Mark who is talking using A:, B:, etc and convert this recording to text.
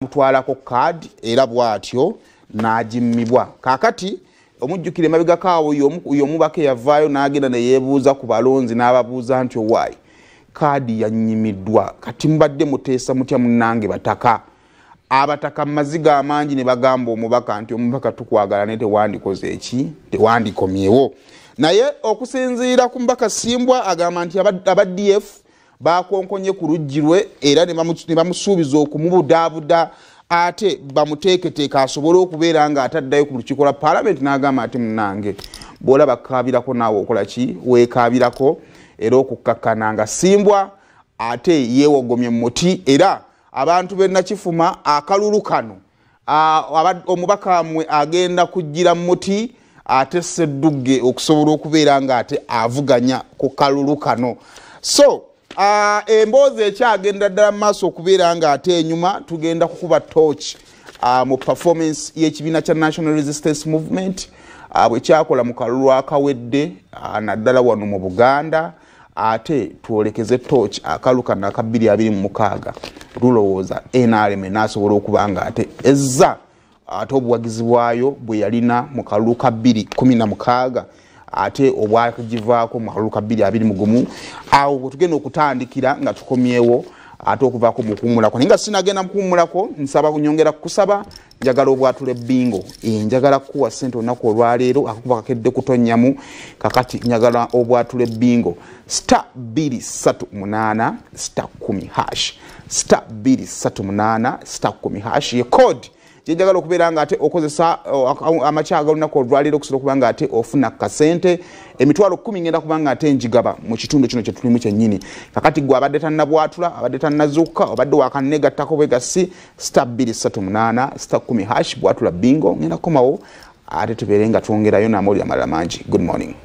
A: mutwalako card era bwatyo najimibwa kakati omujjukire mabiga kaawo uyo mubake yavaayo nagenda ne yebuuza ku balonzi n'ababuuza nti why kadi yanyimidwa kati mbadde muteesa mutya munnange bataka abataka maziga amangi ne bagamba omubaka nti omubaka tukwagala ne tewandikoze eki tewandikomyewo naye okusinziira ku mbaka Simbwa agamba nti aba DF bakonkonye ku lujjirwe era ne bamusuubiza okumubudaabuda ate bamuteeketeeka asobole okubeera nga ataddayo ku lukiiko lwa Parliament n'agamba ati munnange bw'ola bakkaabirako naawe okola ki weekaabirako era okukakkana nga Simbwa ate yeewogomye mu muti era abantu be Nakifuma akalulu kano omubaka mwe agenda kujjira mu muti ate Ssedduge okusobola okubeera nga ate avuganya ku kalulu kano so emboozi ekyagenda ddala mu maaso okubeera nga ate enyuma tugenda kukuba torch mu performance y'ekibiina kya National Resistance Movement bwe kyakola mu kalulu akawedde naddala wano mu Buganda ate twolekeze torch akalukana aka 2026 tulowooza NRM n'asobola okuba nga ate ezza ate obuwagizi bwayo bwe yalina mu kalulu ka 2016 ate obwakivaako mu kalulu ka 2021 awo tugenda okutandikira nga tukomyewo ate okuvaako mu kuwummulako naye nga sinagenda mu kuwummulako nsaba kunyongera kukusaba njagala obwatule bingo njagala kuwa ssente olunaku olwaleero akakuba kakedde kutonnyamu kakati njagala obwatule bingo *238 *10 hash *238 *10 hash ye code njagala okubeera nga ate okozesa amakyaga olunaku olwaleero okusobola okuba nga ate ofuna kasente emitwalo 10 ngenda kuba nga ate njigaba mu kitundu kino kye tulimu kyennyini kakati gwe abadde tannabwatula abadde tannazuuka obadde wakannegattako bwegasi *238 *10 hash bwatula bingo ngenda kukomawo ate tubeere nga twongerayo n'amawulire amalala mangi. Good morning.